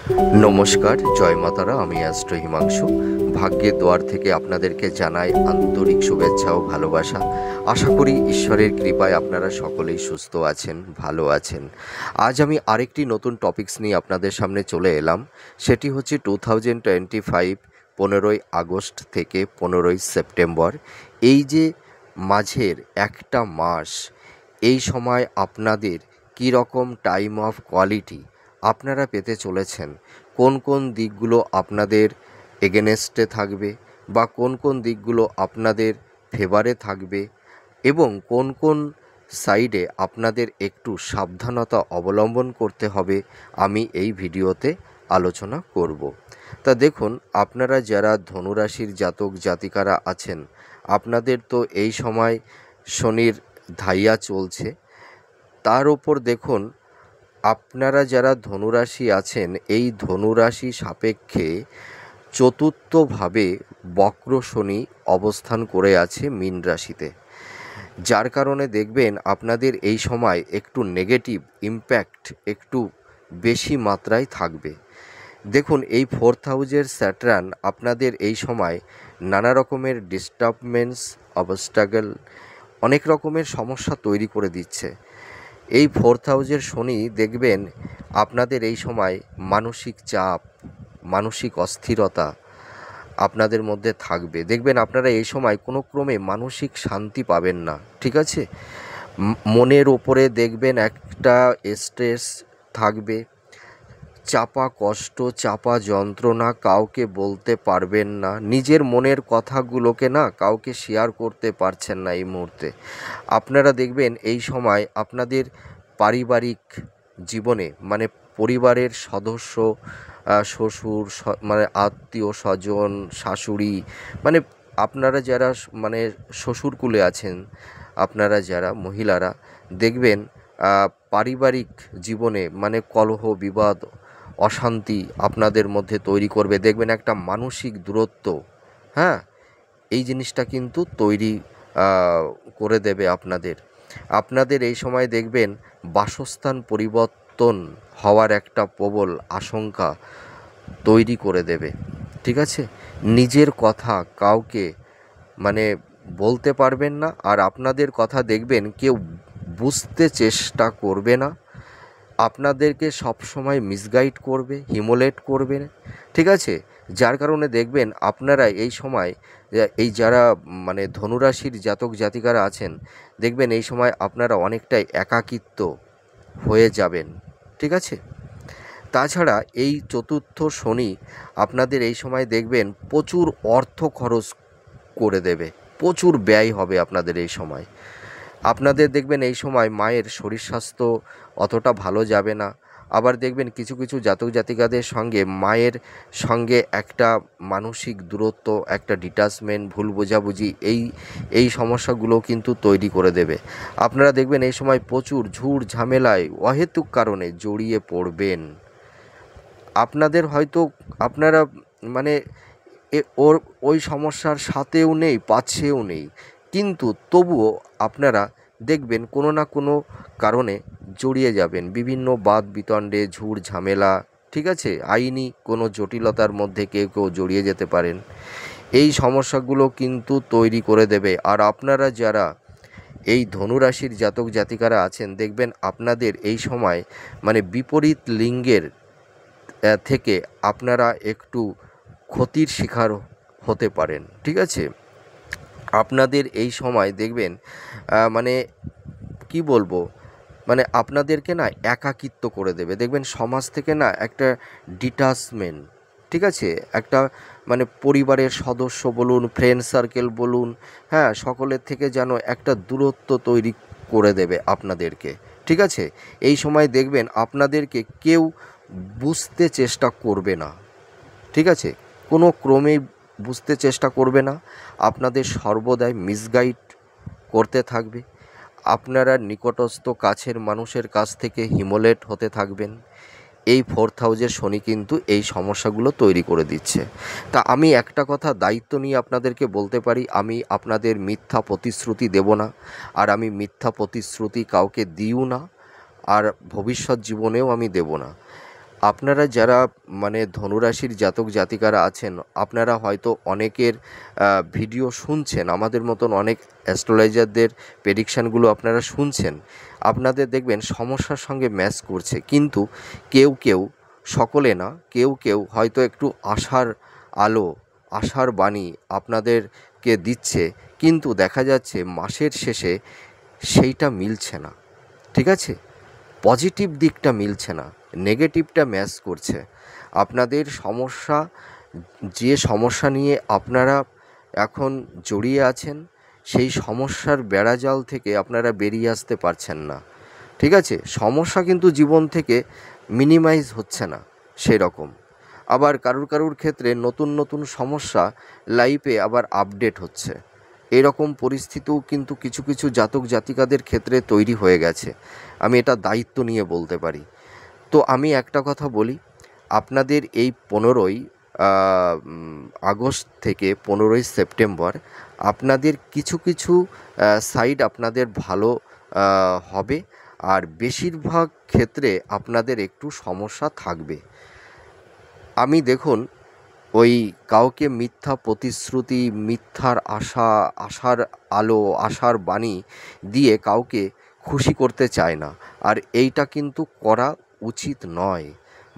নমস্কার, জয় মাতারা। আমি অ্যাস্ট্রো হিমাংশু। ভাগ্যের দুয়ার থেকে আপনাদেরকে জানাই আন্তরিক শুভেচ্ছা ও ভালোবাসা। আশা করি ঈশ্বরের কৃপায় আপনারা সকলেই সুস্থ আছেন, ভালো আছেন। আজ আমি আরেকটি নতুন টপিকস নিয়ে আপনাদের সামনে চলে এলাম। সেটি হচ্ছে 2025 15ই আগস্ট থেকে 15ই সেপ্টেম্বর। এই যে মাঝের একটা মাস, এই সময় আপনাদের কী রকম টাইম অফ কোয়ালিটি আপনারা পেতে চলেছেন, কোন কোন দিকগুলো আপনাদের এগেনেস্টে থাকবে বা কোন কোন দিকগুলো আপনাদের ফেভারে থাকবে এবং কোন কোন সাইডে আপনাদের একটু সাবধানতা অবলম্বন করতে হবে, আমি এই ভিডিওতে আলোচনা করব। তা দেখুন, আপনারা যারা ধনুরাশির জাতক জাতিকারা আছেন, আপনাদের তো এই সময় শনির ধাইয়া চলছে। তার ওপর দেখুন, আপনারা যারা ধনুরাশি আছেন, এই ধনুরাশি সাপেক্ষে চতুর্থভাবে বক্র শনি অবস্থান করে আছে মীন রাশিতে, যার কারণে দেখবেন আপনাদের এই সময় একটু নেগেটিভ ইম্প্যাক্ট একটু বেশি মাত্রায় থাকবে। দেখুন, এই 4th হাউজের স্যাটার্ন আপনাদের এই সময় নানা রকমের ডিস্টার্বমেন্টস, অবস্ট্রাগল, অনেক রকমের সমস্যা তৈরি করে দিচ্ছে। এই 4th হাউজের শনি দেখবেন আপনাদের এই সময় মানসিক চাপ, মানসিক অস্থিরতা আপনাদের মধ্যে থাকবে। দেখবেন আপনারা এই সময় কোনো ক্রমে মানসিক শান্তি পাবেন না, ঠিক আছে? মনের ওপরে দেখবেন একটা স্ট্রেস থাকবে, চাপা কষ্ট, চাপা যন্ত্রণা, কাউকে বলতে পারবেন না, নিজের মনের কথাগুলোকে না কাউকে শেয়ার করতে পারছেন না এই মুহূর্তে। আপনারা দেখবেন এই সময় আপনাদের পারিবারিক জীবনে, মানে পরিবারের সদস্য, শ্বশুর, মানে আত্মীয় স্বজন, শাশুড়ি, মানে আপনারা যারা মানে শ্বশুরকুলে আছেন, আপনারা যারা মহিলারা দেখবেন পারিবারিক জীবনে মানে কলহ, বিবাদ, অশান্তি আপনাদের মধ্যে তৈরি করবে। দেখবেন একটা মানসিক দূরত্ব, হ্যাঁ, এই জিনিসটা কিন্তু তৈরি করে দেবে আপনাদের এই সময় দেখবেন বাসস্থান পরিবর্তন হওয়ার একটা প্রবল আশঙ্কা তৈরি করে দেবে, ঠিক আছে? নিজের কথা কাউকে মানে বলতে পারবেন না, আর আপনাদের কথা দেখবেন কেউ বুঝতে চেষ্টা করবে না, আপনাদেরকে সবসময় মিসগাইড করবে, হিমোলেট করবে, ঠিক আছে? যার কারণে দেখবেন আপনারা এই সময় এই যারা মানে ধনুরাশির জাতক জাতিকারা আছেন, দেখবেন এই সময় আপনারা অনেকটাই একাকিত্ব হয়ে যাবেন, ঠিক আছে? তাছাড়া এই চতুর্থ শনি আপনাদের এই সময় দেখবেন প্রচুর অর্থ খরচ করে দেবে, প্রচুর ব্যয় হবে আপনাদের এই সময়। আপনাদের দেখবেন এই সময় মায়ের শরীর স্বাস্থ্য অতটা ভালো যাবে না। আবার দেখবেন কিছু কিছু জাতক জাতিকাদের সঙ্গে মায়ের সঙ্গে একটা মানসিক দূরত্ব, একটা ডিটাচমেন্ট, ভুল বোঝাবুঝি, এই সমস্যাগুলো কিন্তু তৈরি করে দেবে। আপনারা দেখবেন এই সময় প্রচুর ঝুট ঝামেলায় অহেতুক কারণে জড়িয়ে পড়বেন। আপনাদের হয়তো আপনারা মানে ওই সমস্যার সাথেও নেই, পাছেও নেই, কিন্তু তবুও আপনারা দেখবেন কোনো না কোনো কারণে জড়িয়ে যাবেন বিভিন্ন বাদ বিতণ্ডে, ঝুট ঝামেলা, ঠিক আছে? আইনি কোনো জটিলতার মধ্যে কেউ কেউ জড়িয়ে যেতে পারেন। এই সমস্যাগুলো কিন্তু তৈরি করে দেবে। আর আপনারা যারা এই ধনুরাশির জাতক জাতিকারা আছেন, দেখবেন আপনাদের এই সময় মানে বিপরীত লিঙ্গের থেকে আপনারা একটু ক্ষতির শিকার হতে পারেন, ঠিক আছে? আপনাদের এই সময় দেখবেন মানে কি বলবো, মানে আপনাদেরকে না একাকিত্ব করে দেবে। দেখবেন সমাজ থেকে না একটা ডিটাচমেন্ট, ঠিক আছে? একটা মানে পরিবারের সদস্য বলুন, ফ্রেন্ড সার্কেল বলুন, হ্যাঁ, সকলের থেকে যেন একটা দূরত্ব তৈরি করে দেবে আপনাদেরকে, ঠিক আছে? এই সময় দেখবেন আপনাদেরকে কেউ বুঝতে চেষ্টা করবে না, ঠিক আছে? কোনো ক্রমেই বুঝতে চেষ্টা করবে না, আপনাদের সর্বদাই মিসগাইড করতে থাকবে। আপনারা নিকটস্থ কাছের মানুষের কাছ থেকে হিমোলেট হতে থাকবেন। এই 4th হাউজের শনি কিন্তু এই সমস্যাগুলো তৈরি করে দিচ্ছে। তা আমি একটা কথা দায়িত্ব নিয়ে আপনাদেরকে বলতে পারি, আমি আপনাদের মিথ্যা প্রতিশ্রুতি দেব না, আর আমি মিথ্যা প্রতিশ্রুতি কাউকে দিও না, আর ভবিষ্যৎ জীবনেও আমি দেব না। আপনারা যারা মানে ধনুরাশির জাতক জাতিকারা আছেন, আপনারা হয়তো অনেকের ভিডিও শুনছেন, আমাদের মতন অনেক অ্যাস্ট্রোলজারদের প্রেডিকশানগুলো আপনারা শুনছেন। আপনাদের দেখবেন সমস্যার সঙ্গে ম্যাচ করছে, কিন্তু কেউ কেউ, সকলে না, কেউ কেউ হয়তো একটু আশার আলো, আশার বাণী আপনাদেরকে দিচ্ছে, কিন্তু দেখা যাচ্ছে মাসের শেষে সেইটা মিলছে না। ঠিক আছে, পজিটিভ দিকটা মিলছে না, নেগেটিভটা ম্যাচ করছে। আপনাদের সমস্যা, যে সমস্যা নিয়ে আপনারা এখন জড়িয়ে আছেন, সেই সমস্যার বেড়াজাল থেকে আপনারা বেরিয়ে আসতে পারছেন না। ঠিক আছে, সমস্যা কিন্তু জীবন থেকে মিনিমাইজ হচ্ছে না সেরকম। আবার কারুর কারুর ক্ষেত্রে নতুন নতুন সমস্যা লাইফে আবার আপডেট হচ্ছে। এরকম পরিস্থিতিও কিন্তু কিছু কিছু জাতক জাতিকাদের ক্ষেত্রে তৈরি হয়ে গেছে, আমি এটা দায়িত্ব নিয়ে বলতে পারি। তো আমি একটা কথা বলি, আপনাদের এই 15ই আগস্ট থেকে 15ই সেপ্টেম্বর আপনাদের কিছু কিছু সাইড আপনাদের ভালো হবে, আর বেশিরভাগ ক্ষেত্রে আপনাদের একটু সমস্যা থাকবে। আমি দেখুন, ওই কাউকে মিথ্যা প্রতিশ্রুতি, মিথ্যার আশা, আশার আলো, আশার বাণী দিয়ে কাউকে খুশি করতে চায় না, আর এইটা কিন্তু করা উচিত নয়।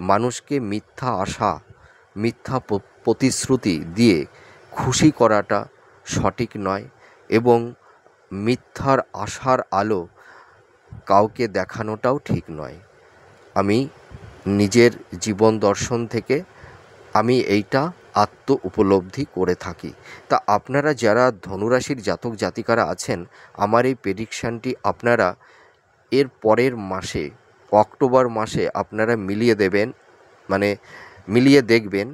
মানুষকে মিথ্যা আশা, মিথ্যা প্রতিশ্রুতি দিয়ে খুশি করাটা সঠিক নয়, এবং মিথ্যার আশার আলো কাউকে দেখানোটাও ঠিক নয়। আমি নিজের জীবন দর্শন থেকে আমি এইটা আত্ম উপলব্ধি করে থাকি। তা আপনারা যারা ধনুরাশির জাতক জাতিকারা আছেন, আমার এই প্রেডিকশানটি আপনারা এর পরের মাসে, অক্টোবর মাসে আপনারা মিলিয়ে দেবেন, মানে মিলিয়ে দেখবেন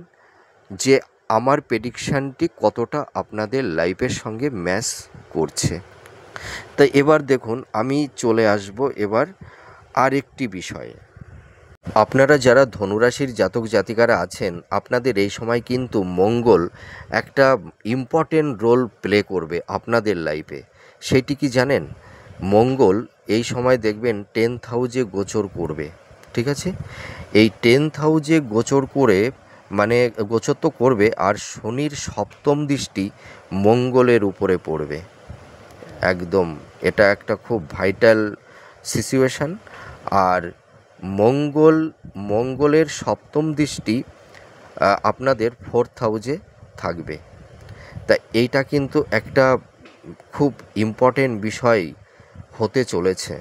যে আমার প্রেডিকশানটি কতটা আপনাদের লাইফের সঙ্গে ম্যাচ করছে। তাই এবার দেখুন, আমি চলে আসব এবার আরেকটি বিষয়ে। আপনারা যারা ধনুরাশির জাতক জাতিকারা আছেন, আপনাদের এই সময় কিন্তু মঙ্গল একটা ইম্পর্টেন্ট রোল প্লে করবে আপনাদের লাইফে। সেটি কি জানেন? মঙ্গল এই সময় দেখবেন 10th হাউসে গোচর করবে। ঠিক আছে, এই 10th হাউসে গোচর করে, মানে গোচর তো করবে, আর শনির সপ্তম দৃষ্টি মঙ্গলের উপরে পড়বে। একদম এটা একটা খুব ভাইটাল সিচুয়েশান। আর মঙ্গলের সপ্তম দৃষ্টি আপনাদের 4th হাউসে থাকবে। তা এইটা কিন্তু একটা খুব ইম্পর্টেন্ট বিষয় হতে চলেছে।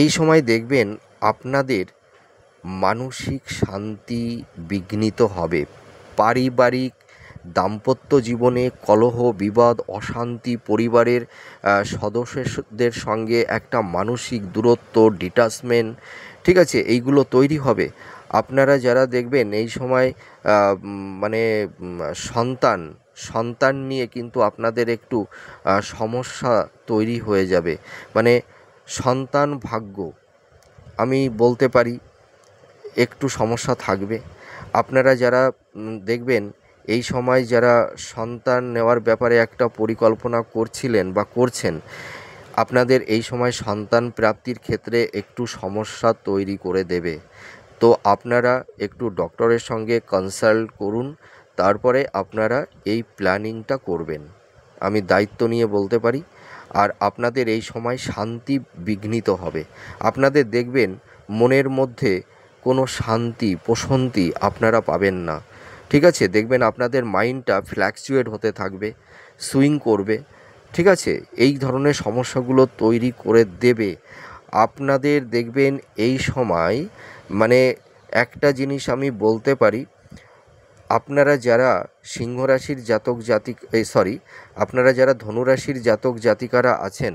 এই সময় দেখবেন আপনাদের মানসিক শান্তি বিঘ্নিত হবে, পারিবারিক দাম্পত্য জীবনে কলহ, বিবাদ, অশান্তি, পরিবারের সদস্যদের সঙ্গে একটা মানসিক দূরত্ব, ডিটাচমেন্ট, ঠিক আছে, এইগুলো তৈরি হবে। আপনারা যারা দেখবেন এই সময় মানে সন্তান নিয়ে কিন্তু আপনাদের একটু সমস্যা তৈরি হয়ে যাবে, মানে সন্তান ভাগ্য আমি বলতে পারি একটু সমস্যা থাকবে। আপনারা যারা দেখবেন এই সময় যারা সন্তান নেওয়ার ব্যাপারে একটা পরিকল্পনা করছিলেন বা করছেন, আপনাদের এই সময় সন্তান প্রাপ্তির ক্ষেত্রে একটু সমস্যা তৈরি করে দেবে। তো আপনারা একটু ডক্টরের সঙ্গে কনসাল্ট করুন, তারপরে আপনারা এই প্ল্যানিংটা করবেন, আমি দায়িত্ব নিয়ে বলতে পারি। আর আপনাদের এই সময় শান্তি বিঘ্নিত হবে, আপনাদের দেখবেন মনের মধ্যে কোনো শান্তি প্রশান্তি আপনারা পাবেন না। ঠিক আছে, দেখবেন আপনাদের মাইন্ডটা ফ্ল্যাকচুয়েট হতে থাকবে, সুইং করবে। ঠিক আছে, এই ধরনের সমস্যাগুলো তৈরি করে দেবে। আপনাদের দেখবেন এই সময়, মানে একটা জিনিস আমি বলতে পারি, আপনারা যারা সিংহ রাশির জাতক জাতিক আপনারা যারা ধনুরাশির জাতক জাতিকারা আছেন,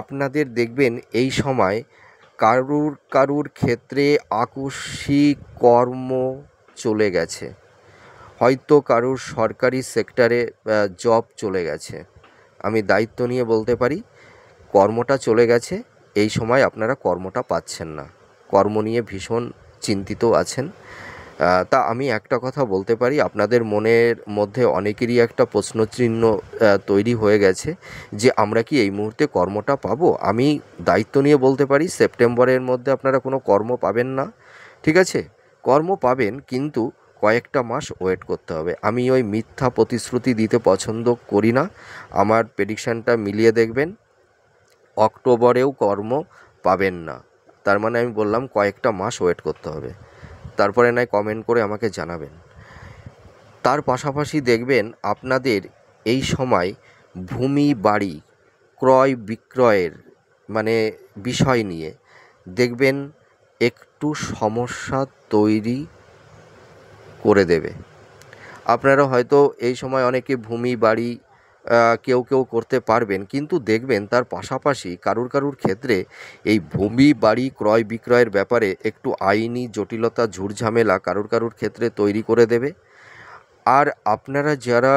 আপনাদের দেখবেন এই সময় কারুর ক্ষেত্রে আকস্মিক কর্ম চলে গেছে, হয়তো কারুর সরকারি সেক্টরে জব চলে গেছে, আমি দায়িত্ব নিয়ে বলতে পারি কর্মটা চলে গেছে। এই সময় আপনারা কর্মটা পাচ্ছেন না, কর্ম নিয়ে ভীষণ চিন্তিত আছেন। তা আমি একটা কথা বলতে পারি, আপনাদের মনের মধ্যে অনেকেরই একটা প্রশ্নচিহ্ন তৈরি হয়ে গেছে যে আমরা কি এই মুহূর্তে কর্মটা পাবো। আমি দায়িত্ব নিয়ে বলতে পারি সেপ্টেম্বরের মধ্যে আপনারা কোনো কর্ম পাবেন না। ঠিক আছে, কর্ম পাবেন, কিন্তু কয়েকটা মাস ওয়েট করতে হবে। আমি ওই মিথ্যা প্রতিশ্রুতি দিতে পছন্দ করি না। আমার প্রেডিকশানটা মিলিয়ে দেখবেন, অক্টোবরেও কর্ম পাবেন না। তার মানে আমি বললাম কয়েকটা মাস ওয়েট করতে হবে। তারপরে নয় কমেন্ট করে আমাকে জানাবেন। তার পাশাপাশি দেখবেন আপনাদের এই সময় ভূমি বাড়ি ক্রয় বিক্রয়ের মানে বিষয় নিয়ে দেখবেন একটু সমস্যা তৈরি করে দেবে। আপনারা হয়তো এই সময় অনেকে ভূমি বাড়ি কেউ কেউ করতে পারবেন, কিন্তু দেখবেন তার পাশাপাশি কারুর ক্ষেত্রে এই ভূমি বাড়ি ক্রয় বিক্রয়ের ব্যাপারে একটু আইনি জটিলতা ঝুটঝামেলা কারুর ক্ষেত্রে তৈরি করে দেবে। আর আপনারা যারা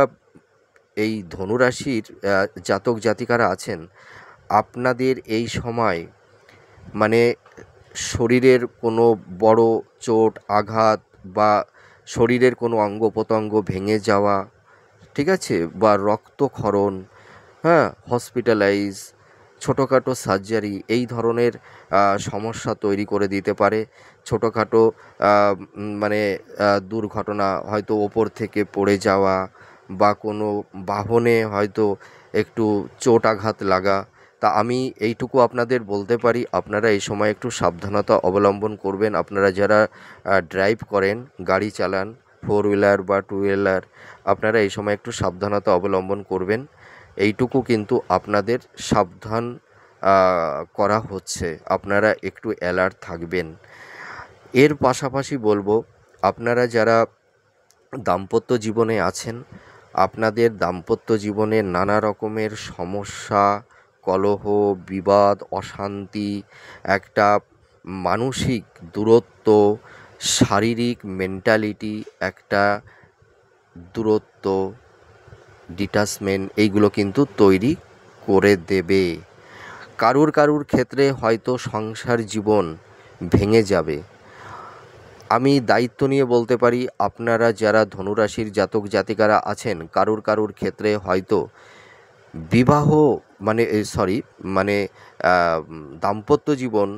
এই ধনুরাশির জাতক জাতিকারা আছেন, আপনাদের এই সময় মানে শরীরের কোনো বড় চোট আঘাত বা শরীরের কোনো অঙ্গ প্রত্যঙ্গ ভেঙে যাওয়া, ঠিক আছে, বা রক্তক্ষরণ, হ্যাঁ, হসপিটালাইজ, ছোটোখাটো সার্জারি, এই ধরনের সমস্যা তৈরি করে দিতে পারে। ছোটোখাটো মানে দুর্ঘটনা, হয়তো ওপর থেকে পড়ে যাওয়া বা কোনো বাহনে হয়তো একটু চোট আঘাত লাগা। তা আমি এইটুকু আপনাদের বলতে পারি, আপনারা এই সময় একটু সাবধানতা অবলম্বন করবেন। আপনারা যারা ড্রাইভ করেন, গাড়ি চালান, 4 হুইলার বা 2 হুইলার, আপনারা এই সময় একটু সাবধানতা অবলম্বন করবেন। এইটুকু কিন্তু আপনাদের সাবধান করা হচ্ছে, আপনারা একটু অ্যালার্ট থাকবেন। এর পাশাপাশি বলবো, আপনারা যারা দাম্পত্য জীবনে আছেন, আপনাদের দাম্পত্য জীবনে নানা রকমের সমস্যা, কলহ, বিবাদ, অশান্তি, একটা মানসিক দূরত্ব, শারীরিক মেন্টালিটি, একটা দূরত্ব, ডিটাচমেন্ট, এইগুলো কিন্তু তৈরি করে দেবে। কারুর ক্ষেত্রে হয়তো সংসার জীবন ভেঙে যাবে। আমি দায়িত্ব নিয়ে বলতে পারি, আপনারা যারা ধনুরাশির জাতক জাতিকারা আছেন, কারুর ক্ষেত্রে হয়তো বিবাহ মানে দাম্পত্য জীবন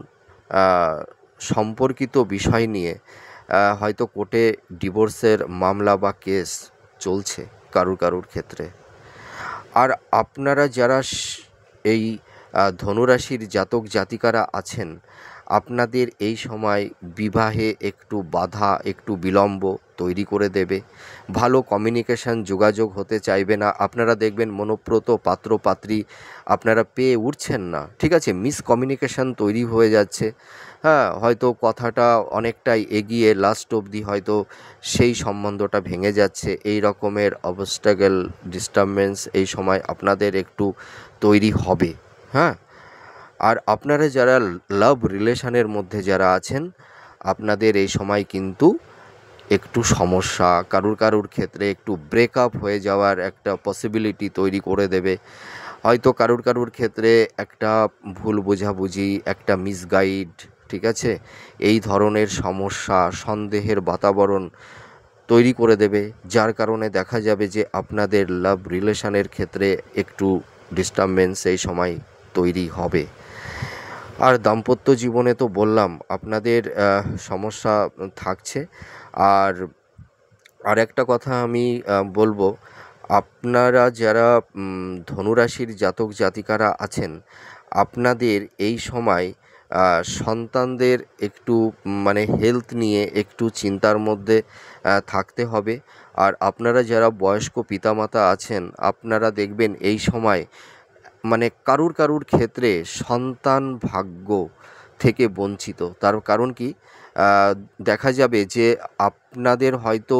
সম্পর্কিত বিষয় নিয়ে হয়তো কোর্টে ডিভোর্সের মামলা বা কেস চলছে কারুর ক্ষেত্রে। আর আপনারা যারা এই ধনুরাশির জাতক জাতিকারা আছেন, আপনাদের এই সময় বিবাহে একটু বাধা, একটু বিলম্ব তৈরি করে দেবে। ভালো কমিউনিকেশন যোগাযোগ হতে চাইবে না। আপনারা দেখবেন মনোপ্রত পাত্র পাত্রী আপনারা পেয়ে উঠছেন না, ঠিক আছে, মিসকমিউনিকেশন তৈরি হয়ে যাচ্ছে। হ্যাঁ, হয়তো কথাটা অনেকটাই এগিয়ে লাস্ট অবধি হয়তো সেই সম্বন্ধটা ভেঙে যাচ্ছে। এই রকমের অবস্ট্যাকেল, ডিস্টারবেন্স এই সময় আপনাদের একটু তৈরি হবে। হ্যাঁ, আর আপনারা যারা লাভ রিলেশনের মধ্যে যারা আছেন, আপনাদের এই সময় কিন্তু একটু সমস্যা, কারুর ক্ষেত্রে একটু ব্রেকআপ হয়ে যাওয়ার একটা পসিবিলিটি তৈরি করে দেবে। হয়তো কারুর ক্ষেত্রে একটা ভুল বোঝাবুঝি, একটা মিসগাইড, ঠিক আছে, এই ধরনের সমস্যা, সন্দেহের বাতাবরণ তৈরি করে দেবে, যার কারণে দেখা যাবে যে আপনাদের লাভ রিলেশনের ক্ষেত্রে একটু ডিস্টারবেন্স এই সময় তৈরি হবে। আর দাম্পত্য জীবনে তো বললাম আপনাদের সমস্যা থাকছে। আর আরেকটা কথা আমি বলবো, আপনারা যারা ধনুরাশির জাতক জাতিকারা আছেন, আপনাদের এই সময় সন্তানদের একটু মানে হেলথ নিয়ে একটু চিন্তার মধ্যে থাকতে হবে। আর আপনারা যারা বয়স্ক পিতামাতা আছেন, আপনারা দেখবেন এই সময় মানে কারুর ক্ষেত্রে সন্তান ভাগ্য থেকে বঞ্চিত। তার কারণ কি, দেখা যাবে যে আপনাদের হয়তো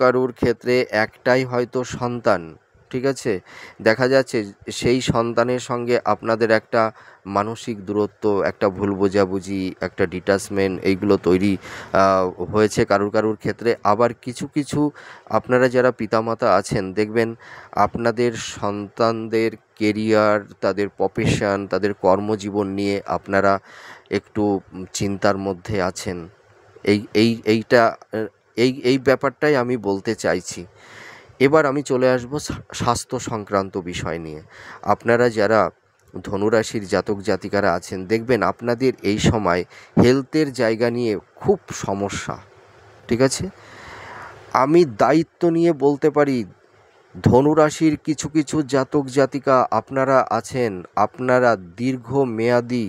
কারুর ক্ষেত্রে একটাই হয়তো সন্তান, ঠিক আছে, দেখা যাচ্ছে সেই সন্তানের সঙ্গে আপনাদের একটা মানসিক দূরত্ব, একটা ভুল বোঝাবুঝি, একটা ডিটাচমেন্ট, এইগুলো তৈরি হয়েছে কারুর ক্ষেত্রে। আবার কিছু আপনারা যারা পিতামাতা আছেন, দেখবেন আপনাদের সন্তানদের কেরিয়ার, তাদের প্রফেশন, তাদের কর্মজীবন নিয়ে আপনারা একটু চিন্তার মধ্যে আছেন। এইটা এই ব্যাপারটাই আমি বলতে চাইছি। এবার আমি চলে আসব স্বাস্থ্য সংক্রান্ত বিষয় নিয়ে। আপনারা যারা ধনুরাশির জাতক জাতিকারা আছেন, দেখবেন আপনাদের এই সময় হেলথের জায়গা নিয়ে খুব সমস্যা। ঠিক আছে, আমি দায়িত্ব নিয়ে বলতে পারি ধনুরাশির কিছু কিছু জাতক জাতিকা আপনারা আছেন, আপনারা দীর্ঘমেয়াদী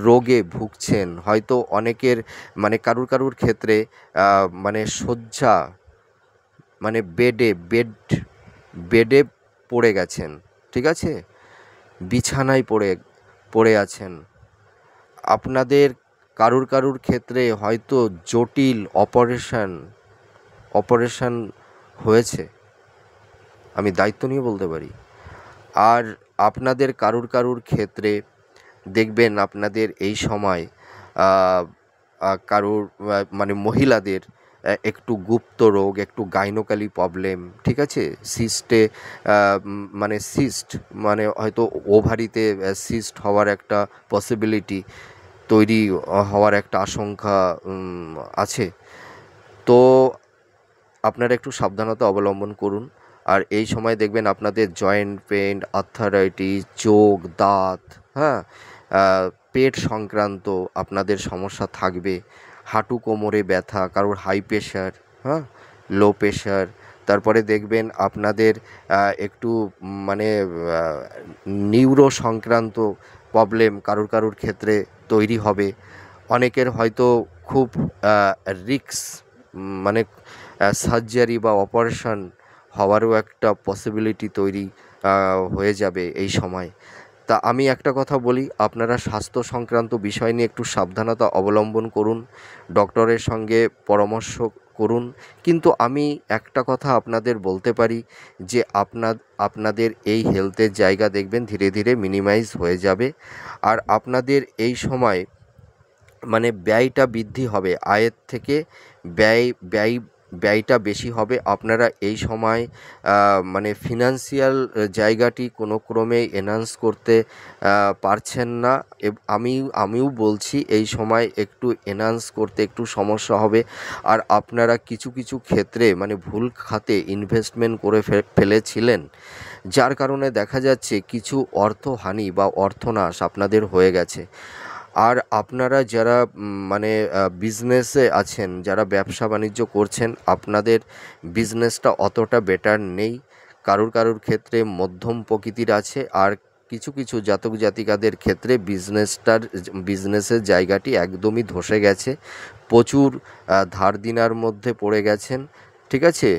রোগে ভুগছেন। হয়তো অনেকের মানে কারুর কারুর ক্ষেত্রে মানে শয্যা মানে বেডে পড়ে গেছেন। ঠিক আছে, বিছানায় পড়ে আছেন। আপনাদের কারুর কারুর ক্ষেত্রে হয়তো জটিল অপারেশন হয়েছে, আমি দায়িত্ব নিয়ে বলতে পারি। আর আপনাদের কারুর কারুর ক্ষেত্রে দেখবেন আপনাদের এই সময় কারুর মানে মহিলাদের একটু গুপ্ত রোগ, একটু গাইনোকালি প্রবলেম। ঠিক আছে, সিস্ট মানে হয়তো ওভারিতে সিস্ট হওয়ার একটা পসিবিলিটি তৈরি হওয়ার একটা আশঙ্কা আছে। তো আপনারা একটু সাবধানতা অবলম্বন করুন। আর এই সময় দেখবেন আপনাদের জয়েন্ট পেন, আর্থারাইটিস, চোখ, দাঁত, হ্যাঁ, পেট সংক্রান্ত আপনাদের সমস্যা থাকবে। হাঁটু কোমরে ব্যথা, কারোর হাই প্রেশার, হ্যাঁ, লো প্রেশার। তারপরে দেখবেন আপনাদের একটু মানে নিউরো সংক্রান্ত প্রবলেম কারুর কারুর ক্ষেত্রে তৈরি হবে। অনেকের হয়তো খুব রিস্ক মানে সার্জারি বা অপারেশন হওয়ারও একটা পসিবিলিটি তৈরি হয়ে যাবে এই সময়। তা আমি একটা কথা বলি, আপনারা স্বাস্থ্য সংক্রান্ত বিষয় নিয়ে একটু সাবধানতা অবলম্বন করুন, ডক্টরের সঙ্গে পরামর্শ করুন। কিন্তু আমি একটা কথা আপনাদের বলতে পারি যে আপনাদের এই হেলথের জায়গা দেখবেন ধীরে ধীরে মিনিমাইজ হয়ে যাবে। আর আপনাদের এই সময় মানে ব্যয়টা বৃদ্ধি হবে, আয়ের থেকে ব্যয়টা বেশি হবে। আপনারা এই সময় মানে ফিনান্সিয়াল জায়গাটি কোনো ক্রমে এনহান্স করতে পারছেন না। আমিও বলছি এই সময় একটু এনহান্স করতে একটু সমস্যা হবে। আর আপনারা কিছু কিছু ক্ষেত্রে মানে ভুল খাতে ইনভেস্টমেন্ট করে ফেলেছিলেন, যার কারণে দেখা যাচ্ছে কিছু অর্থহানি বা অর্থনাশ আপনাদের হয়ে গেছে। আর আপনারা যারা মানে বিজনেসে আছেন, যারা ব্যবসা বাণিজ্য করছেন, আপনাদের বিজনেসটা অতটা বেটার নেই। কারুর কারুর ক্ষেত্রে মধ্যম প্রকৃতির আছে। আর কিছু কিছু জাতক জাতিকাদের ক্ষেত্রে বিজনেসের জায়গাটি একদমই ধসে গেছে, প্রচুর ধার দেনার মধ্যে পড়ে গেছেন। ঠিক আছে,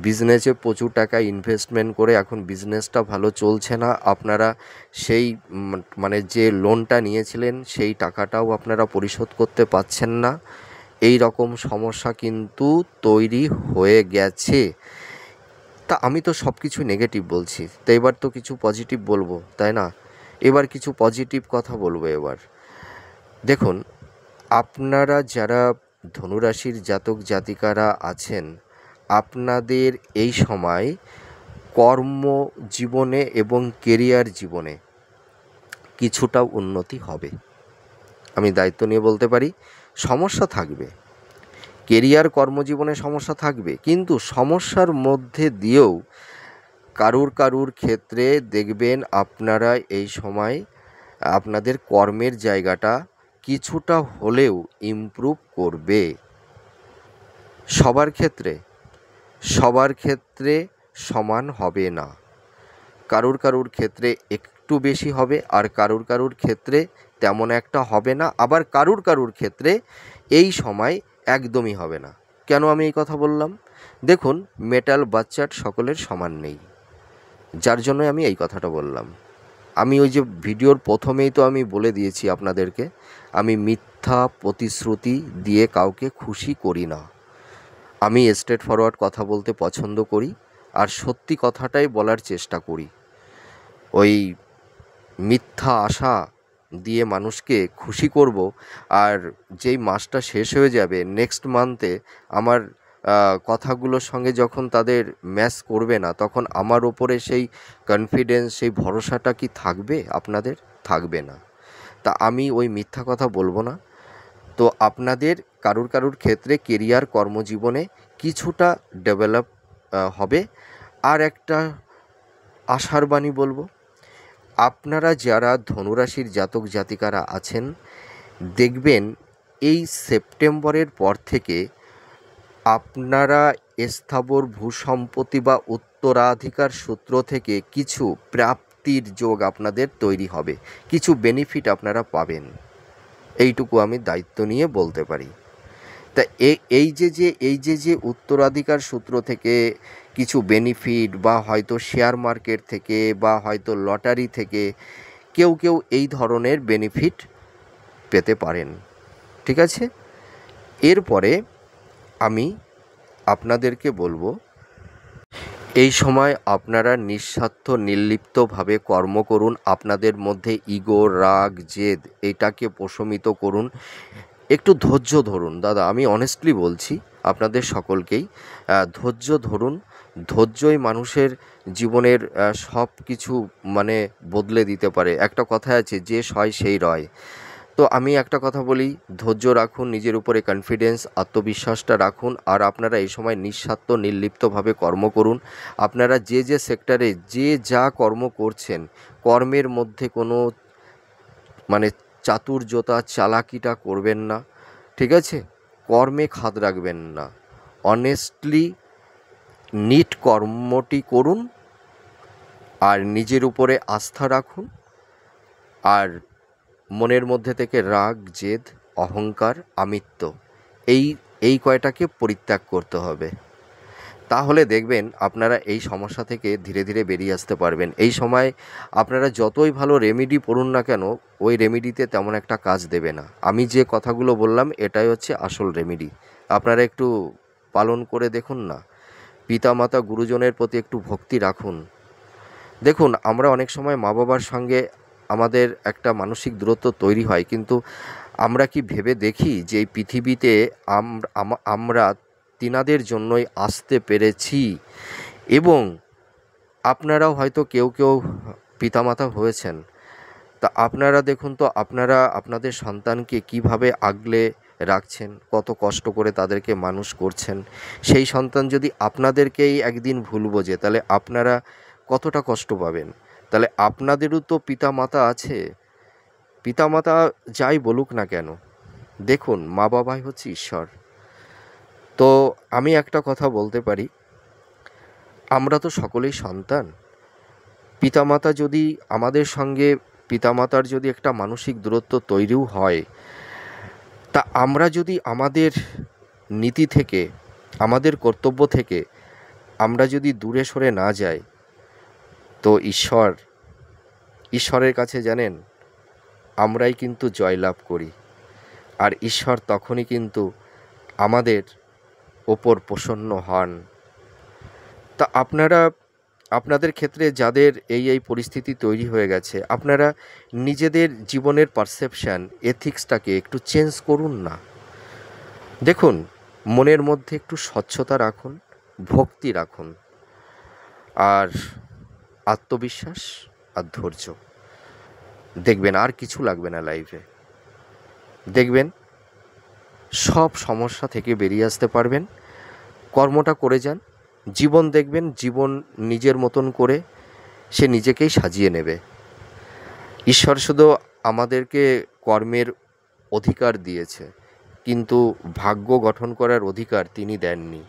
বিজনেসে প্রচুর টাকা ইনভেস্টমেন্ট করে এখন বিজনেসটা ভালো চলছে না। আপনারা সেই মানে যে লোনটা নিয়েছিলেন সেই টাকাটাও আপনারা পরিশোধ করতে পারছেন না। এই রকম সমস্যা কিন্তু তৈরি হয়ে গেছে। তা আমি তো সব কিছু নেগেটিভ বলছি, তো এবার তো কিছু পজিটিভ বলবো, তাই না? এবার কিছু পজিটিভ কথা বলবো। এবার দেখুন, আপনারা যারা ধনুরাশির জাতক জাতিকারা আছেন, আপনাদের এই সময় কর্মজীবনে এবং কেরিয়ার জীবনে কিছুটা উন্নতি হবে। আমি দায়িত্ব নিয়ে বলতে পারি, সমস্যা থাকবে, কেরিয়ার কর্মজীবনে সমস্যা থাকবে, কিন্তু সমস্যার মধ্যে দিয়েও কারুর কারুর ক্ষেত্রে দেখবেন আপনারা এই সময় আপনাদের কর্মের জায়গাটা কিছুটা হলেও ইমপ্রুভ করবে। সবার ক্ষেত্রে সমান হবে না, কারুর কারুর ক্ষেত্রে একটু বেশি হবে, আর কারুর কারুর ক্ষেত্রে তেমন একটা হবে না, আবার কারুর কারুর ক্ষেত্রে এই সময় একদমই হবে না। কেন আমি এই কথা বললাম? দেখুন, মেটাল বাচ্চার সকলের সমান নেই, যার জন্য আমি এই কথাটা বললাম। আমি ওই যে ভিডিওর প্রথমেই তো আমি বলে দিয়েছি আপনাদেরকে, আমি মিথ্যা প্রতিশ্রুতি দিয়ে কাউকে খুশি করি না। আমি স্ট্রেট ফরওয়ার্ড কথা বলতে পছন্দ করি, আর সত্যি কথাটাই বলার চেষ্টা করি। ওই মিথ্যা আশা দিয়ে মানুষকে খুশি করব, আর যেই মাসটা শেষ হয়ে যাবে নেক্সট মান্থে আমার কথাগুলোর সঙ্গে যখন তাদের ম্যাচ করবে না, তখন আমার ওপরে সেই কনফিডেন্স, সেই ভরসাটা কি থাকবে? আপনাদের থাকবে না। তা আমি ওই মিথ্যা কথা বলবো না। তো আপনাদের কারুর কারুর ক্ষেত্রে কেরিয়ার কর্মজীবনে কিছুটা ডেভেলপ হবে। আর একটা আশার বাণী বলবো, আপনারা যারা ধনুরাশির জাতক জাতিকারা আছেন, দেখবেন এই সেপ্টেম্বরের পর থেকে আপনারা স্থাবর ভূসম্পত্তি বা উত্তরাধিকার সূত্র থেকে কিছু প্রাপ্তির যোগ আপনাদের তৈরি হবে, কিছু বেনিফিট আপনারা পাবেন। এইটুকু আমি দায়িত্ব নিয়ে বলতে পারি। তা এই যে উত্তরাধিকার সূত্র থেকে কিছু বেনিফিট, বা হয়তো শেয়ার মার্কেট থেকে, বা হয়তো লটারি থেকে কেউ এই ধরনের বেনিফিট পেতে পারেন। ঠিক আছে, এরপরে আমি আপনাদেরকে বলবো, এই সময় আপনারা নিঃস্বার্থ নির্লিপ্তভাবে কর্ম করুন। আপনাদের মধ্যে ইগো, রাগ, জেদ এটাকে প্রশমিত করুন। একটু ধৈর্য ধরুন দাদা, আমি অনেস্টলি বলছি আপনাদের সকলকেই, ধৈর্য ধরুন। ধৈর্যই মানুষের জীবনের সব কিছু মানে বদলে দিতে পারে। একটা কথা আছে, যে সয় সেই রয়। তো আমি একটা কথা বলি, ধৈর্য রাখুন, নিজের উপরে কনফিডেন্স, আত্মবিশ্বাসটা রাখুন। আর আপনারা এই সময় নিঃস্বার্থ নির্লিপ্তভাবে কর্ম করুন। আপনারা যে সেক্টরে যে যা কর্ম করছেন, কর্মের মধ্যে কোনো মানে চাতুর্যতা, চালাকিটা করবেন না। ঠিক আছে, কর্মে খাদ রাখবেন না, অনেস্টলি নিট কর্মটি করুন। আর নিজের উপরে আস্থা রাখুন। আর মনের মধ্যে থেকে রাগ, জেদ, অহংকার, আমিত্ব, এই কয়টাকে পরিত্যাগ করতে হবে। তাহলে দেখবেন আপনারা এই সমস্যা থেকে ধীরে ধীরে বেরিয়ে আসতে পারবেন। এই সময় আপনারা যতই ভালো রেমেডি পড়ুন না কেন, ওই রেমেডিতে তেমন একটা কাজ দেবে না। আমি যে কথাগুলো বললাম এটাই হচ্ছে আসল রেমেডি। আপনারা একটু পালন করে দেখুন না। পিতামাতা, গুরুজনের প্রতি একটু ভক্তি রাখুন। দেখুন, আমরা অনেক সময় মা বাবার সঙ্গে আমাদের একটা মানসিক দূরত্ব তৈরি হয়, কিন্তু আমরা কি ভেবে দেখি যে এই পৃথিবীতে আমরা তিনাদের জন্যই আসতে পেরেছি। এবং আপনারাও হয়তো কেউ পিতামাতা হয়েছেন। তা আপনারা দেখুন তো, আপনারা আপনাদের সন্তানকে কিভাবে আগলে রাখছেন, কত কষ্ট করে তাদেরকে মানুষ করছেন। সেই সন্তান যদি আপনাদেরকেই একদিন ভুল বোঝে, তাহলে আপনারা কতটা কষ্ট পাবেন। তাহলে আপনাদেরও তো পিতামাতা আছে। পিতামাতা যাই বলুক না কেন, দেখুন মা বাবাই হচ্ছে ঈশ্বর। তো আমি একটা কথা বলতে পারি, আমরা তো সকলেই সন্তান। পিতামাতা যদি আমাদের সঙ্গে, পিতামাতার যদি একটা মানসিক দূরত্ব তৈরিও হয়, তা আমরা যদি আমাদের নীতি থেকে, আমাদের কর্তব্য থেকে আমরা যদি দূরে সরে না যাই, তো ঈশ্বরের কাছে জানেন আমরাই কিন্তু জয়লাভ করি। আর ঈশ্বর তখনই কিন্তু আমাদের ওপর প্রসন্ন হন। তা আপনাদের ক্ষেত্রে যাদের এই পরিস্থিতি তৈরি হয়ে গেছে, আপনারা নিজেদের জীবনের পারসেপশান, এথিক্সটাকে একটু চেঞ্জ করুন না। দেখুন, মনের মধ্যে একটু স্বচ্ছতা রাখুন, ভক্তি রাখুন, আর আত্মবিশ্বাস আর ধৈর্য। দেখবেন আর কিছু লাগবে না লাইফে। দেখবেন সব সমস্যা থেকে বেরিয়ে আসতে পারবেন। কর্মটা করে যান, জীবন দেখবেন, জীবন নিজের মতন করে সে নিজেকেই সাজিয়ে নেবে। ঈশ্বর শুধু আমাদেরকে কর্মের অধিকার দিয়েছে, কিন্তু ভাগ্য গঠন করার অধিকার তিনি দেননি।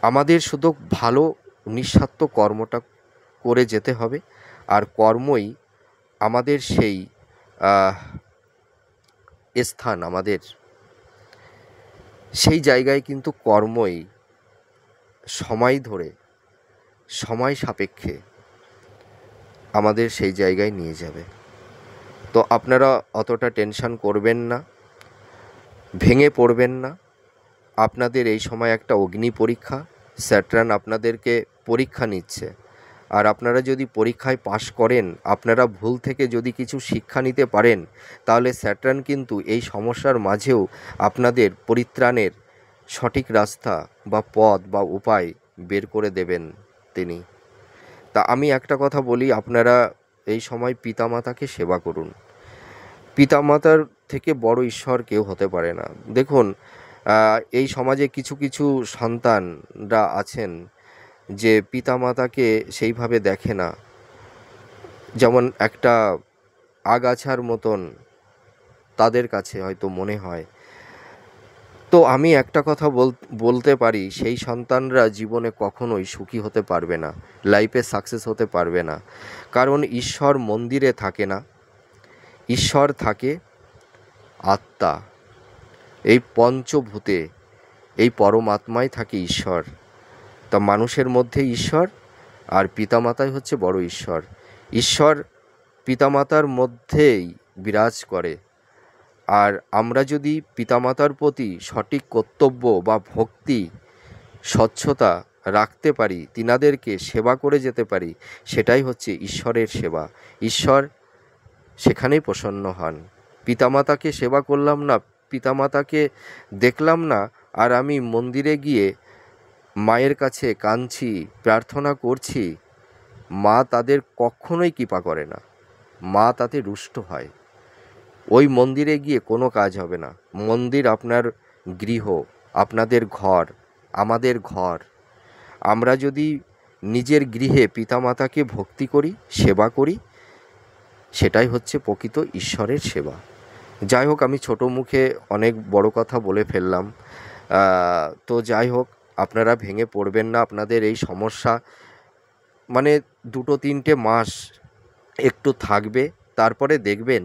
আমাদের শুধু ভালো নিঃস্বার্থ কর্মটা করে যেতে হবে। আর কর্মই আমাদের সেই স্থান, আমাদের সেই জায়গায় কিন্তু কর্মই সময় ধরে, সময় সাপেক্ষে আমাদের সেই জায়গায় নিয়ে যাবে। তো আপনারা অতটা টেনশন করবেন না, ভেঙে পড়বেন না। আপনাদের এই সময় একটা অগ্নি পরীক্ষা, স্যাটার্ন আপনাদেরকে পরীক্ষা নিচ্ছে। আর আপনারা যদি পরীক্ষায় পাশ করেন, আপনারা ভুল থেকে যদি কিছু শিক্ষা নিতে পারেন, তাহলে স্যাটার্ন কিন্তু এই সমস্যার মাঝেও আপনাদের পরিত্রাণের সঠিক রাস্তা বা পথ বা উপায় বের করে দেবেন তিনি। তা আমি একটা কথা বলি, আপনারা এই সময় পিতামাতাকে সেবা করুন। পিতামাতার থেকে বড় ঈশ্বর কেউ হতে পারে না। দেখুন, এই সমাজে কিছু সন্তানরা আছেন যে পিতামাতাকে সেইভাবে দেখে না, যেমন একটা আগাছার মতন তাদের কাছে হয়তো মনে হয়। তো আমি একটা কথা বলতে পারি, সেই সন্তানরা জীবনে কখনোই সুখী হতে পারবে না, লাইফে সাকসেস হতে পারবে না। কারণ ঈশ্বর মন্দিরে থাকে না, ঈশ্বর থাকে আত্মা, এই পঞ্চভূতে, এই পরমাত্মায় থাকে ঈশ্বর। তা মানুষের মধ্যে ঈশ্বর আর পিতামাতাই হচ্ছে বড় ঈশ্বর। ঈশ্বর পিতামাতার মধ্যেই বিরাজ করে। আর আমরা যদি পিতামাতার প্রতি সঠিক কর্তব্য বা ভক্তি, স্বচ্ছতা রাখতে পারি, তিনাদেরকে সেবা করে যেতে পারি, সেটাই হচ্ছে ঈশ্বরের সেবা। ঈশ্বর সেখানেই প্রসন্ন হন। পিতামাতাকে সেবা করলাম না, পিতামাতাকে দেখলাম না, আর আমি মন্দিরে গিয়ে মায়ের কাছে কাঁদছি, প্রার্থনা করছি, মা তাদের কখনোই কৃপা করে না, মা তাতে রুষ্ট হয়। ওই মন্দিরে গিয়ে কোনো কাজ হবে না। মন্দির আপনার গৃহ, আপনাদের ঘর, আমাদের ঘর। আমরা যদি নিজের গৃহে পিতামাতাকে ভক্তি করি, সেবা করি, সেটাই হচ্ছে প্রকৃত ঈশ্বরের সেবা। যাই হোক, আমি ছোটো মুখে অনেক বড় কথা বলে ফেললাম। তো যাই হোক, আপনারা ভেঙে পড়বেন না। আপনাদের এই সমস্যা মানে 2-3 মাস একটু থাকবে, তারপরে দেখবেন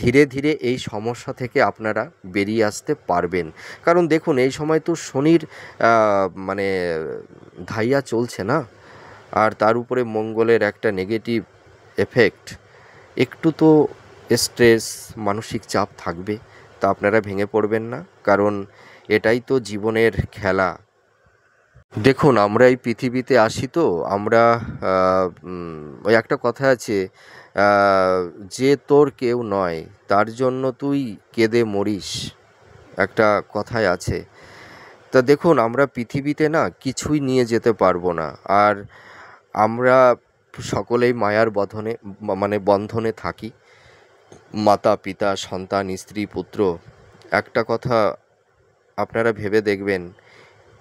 ধীরে ধীরে এই সমস্যা থেকে আপনারা বেরিয়ে আসতে পারবেন। কারণ দেখুন, এই সময় তো শনির মানে ধাইয়া চলছে না, আর তার উপরে মঙ্গলের একটা নেগেটিভ এফেক্ট। একটু তো স্ট্রেস, মানসিক চাপ থাকবে। তা আপনারা ভেঙে পড়বেন না, কারণ এটাই তো জীবনের খেলা। দেখুন, আমরা এই পৃথিবীতে আসি তো আমরা ওই একটা কথা আছে, যে তোর কেউ নয় তার জন্য তুই কেঁদে মরিস, একটা কথায় আছে। তা দেখুন, আমরা পৃথিবীতে না কিছুই নিয়ে যেতে পারবো না। আর আমরা সকলেই মায়ার বন্ধনে থাকি, মাতা পিতা সন্তান স্ত্রী পুত্র। একটা কথা আপনারা ভেবে দেখবেন,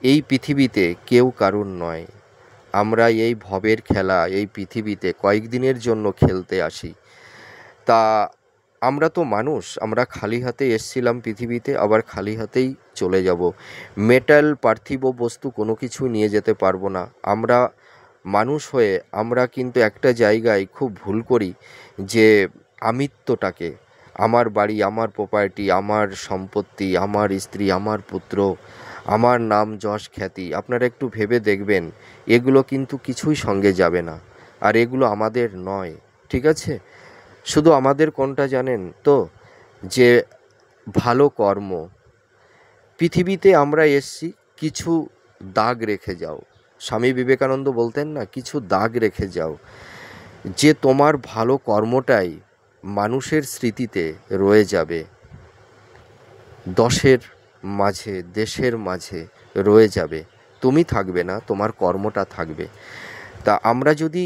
এই পৃথিবীতে কেউ কারুর নয়। আমরা এই ভবের খেলা এই পৃথিবীতে কয়েকদিনের জন্য খেলতে আসি। তা আমরা তো মানুষ, আমরা খালি হাতে এসছিলাম পৃথিবীতে, আবার খালি হাতেই চলে যাব। মেটাল পার্থিব বস্তু কোনো কিছু নিয়ে যেতে পারবো না। আমরা মানুষ হয়ে আমরা কিন্তু একটা জায়গায় খুব ভুল করি, যে আমিত্বটাকে, আমার বাড়ি, আমার প্রপার্টি, আমার সম্পত্তি, আমার স্ত্রী, আমার পুত্র, আমার নাম যশ খ্যাতি, আপনারা একটু ভেবে দেখবেন, এগুলো কিন্তু কিছুই সঙ্গে যাবে না। আর এগুলো আমাদের নয়, ঠিক আছে? শুধু আমাদের কোনটা জানেন তো, যে ভালো কর্ম। পৃথিবীতে আমরা এসছি, কিছু দাগ রেখে যাও। স্বামী বিবেকানন্দ বলতেন না, কিছু দাগ রেখে যাও, যে তোমার ভালো কর্মটাই মানুষের স্মৃতিতে রয়ে যাবে, দশের মাঝে, দেশের মাঝে রয়ে যাবে। তুমি থাকবে না, তোমার কর্মটা থাকবে। তা আমরা যদি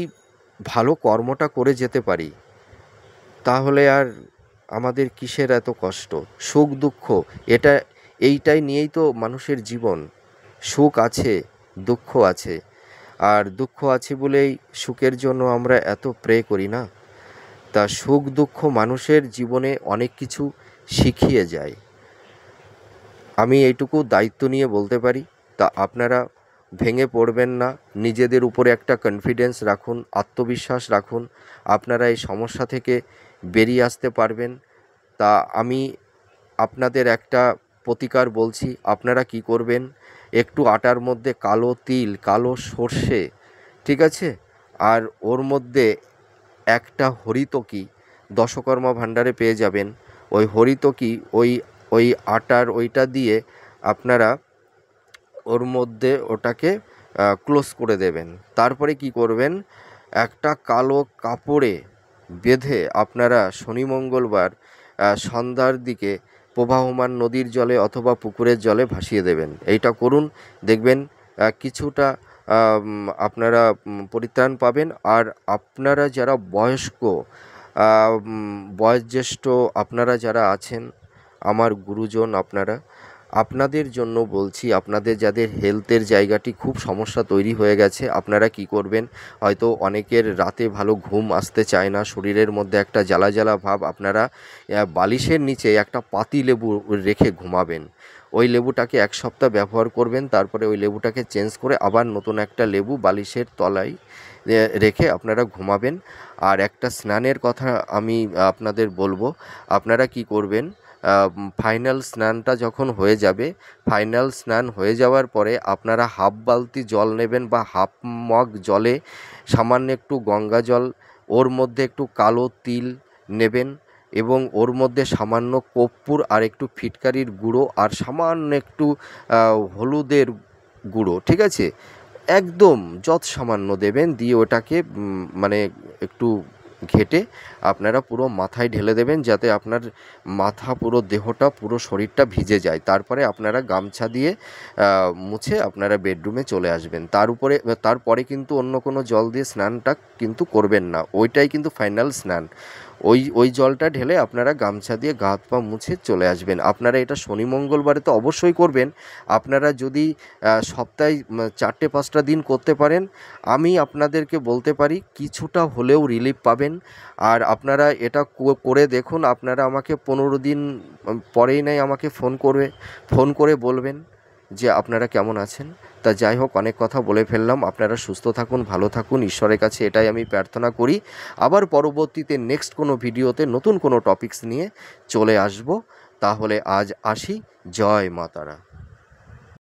ভালো কর্মটা করে যেতে পারি, তাহলে আর আমাদের কিসের এত কষ্ট, সুখ দুঃখ, এইটাই নিয়েই তো মানুষের জীবন। সুখ আছে, দুঃখ আছে, আর দুঃখ আছে বলেই সুখের জন্য আমরা এত প্রে করি না। তা সুখ দুঃখ মানুষের জীবনে অনেক কিছু শিখিয়ে যায়, আমি এইটুকু দায়িত্ব নিয়ে বলতে পারি। তা আপনারা ভেঙে পড়বেন না, নিজেদের উপরে একটা কনফিডেন্স রাখুন, আত্মবিশ্বাস রাখুন, আপনারা এই সমস্যা থেকে বেরিয়ে আসতে পারবেন। তা আমি আপনাদের একটা প্রতিকার বলছি, আপনারা কি করবেন, একটু আটার মধ্যে কালো তিল, কালো সর্ষে, ঠিক আছে, আর ওর মধ্যে একটা হরিতকি, দশকর্মা ভাণ্ডারে পেয়ে যাবেন, ওই হরিতকি, ওই ওই আটার ওইটা দিয়ে আপনারা ওর মধ্যে ওটাকে ক্লোজ করে দেবেন। তারপরে কি করবেন, একটা কালো কাপড়ে বেঁধে আপনারা শনি মঙ্গলবার সন্ধ্যার দিকে প্রবাহমান নদীর জলে অথবা পুকুরের জলে ভাসিয়ে দেবেন। এইটা করুন, দেখবেন কিছুটা আপনারা পরিত্রাণ পাবেন। আর আপনারা যারা বয়স্ক, বয়োজ্যেষ্ঠ আপনারা যারা আছেন, আমার গুরুজন আপনারা, আপনাদের জন্য বলছি, আপনাদের যাদের হেলথের জায়গাটি খুব সমস্যা তৈরি হয়ে গেছে, আপনারা কি করবেন, হয়তো অনেকের রাতে ভালো ঘুম আসতে চায় না, শরীরের মধ্যে একটা জ্বালা জ্বালা ভাব, আপনারা বালিশের নিচে একটা পাতি লেবু রেখে ঘুমাবেন। ওই লেবুটাকে 1 সপ্তাহ ব্যবহার করবেন, তারপরে ওই লেবুটাকে চেঞ্জ করে আবার নতুন একটা লেবু বালিশের তলায় রেখে আপনারা ঘুমাবেন। আর একটা স্নানের কথা আমি আপনাদের বলবো, আপনারা কি করবেন, ফাইনাল স্নানটা যখন হয়ে যাবে, ফাইনাল স্নান হয়ে যাওয়ার পরে আপনারা হাফ বালতি জল নেবেন বা হাফ মগ জলে সামান্য একটু গঙ্গা জল, ওর মধ্যে একটু কালো তিল নেবেন এবং ওর মধ্যে সামান্য কর্পূর আর একটু ফিটকারির গুঁড়ো আর সামান্য একটু হলুদের গুঁড়ো, ঠিক আছে, একদম সামান্য দেবেন, দিয়ে ওটাকে মানে একটু ঘেঁটে আপনারা পুরো মাথায় ঢেলে দেবেন, যাতে আপনার মাথা পুরো দেহটা পুরো শরীরটা ভিজে যায়। তারপরে আপনারা গামছা দিয়ে মুছে আপনারা বেডরুমে চলে আসবেন। তারপরে কিন্তু অন্য কোনো জল দিয়ে স্নানটা কিন্তু করবেন না, ওইটাই কিন্তু ফাইনাল স্নান। ওই জলটা ঢেলে আপনারা গামছা দিয়ে গা হাত পা মুছে চলে আসবেন। আপনারা এটা শনি মঙ্গলবারে তো অবশ্যই করবেন। আপনারা যদি সপ্তাহে 4-5টা দিন করতে পারেন, আমি আপনাদেরকে বলতে পারি কিছুটা হলেও রিলিফ পাবেন। আর আপনারা এটা করে দেখুন, আপনারা আমাকে 15 দিন পরেই নয় আমাকে ফোন করে বলবেন যে আপনারা কেমন আছেন। তা যাই হোক, অনেক কথা বলে ফেললাম। আপনারা সুস্থ থাকুন, ভালো থাকুন, ঈশ্বরের কাছে এটাই আমি প্রার্থনা করি। আবার পরবর্তীতে নেক্সট কোনো ভিডিওতে নতুন কোনো টপিকস নিয়ে চলে আসব। তাহলে আজ আসি। জয় মা তারা।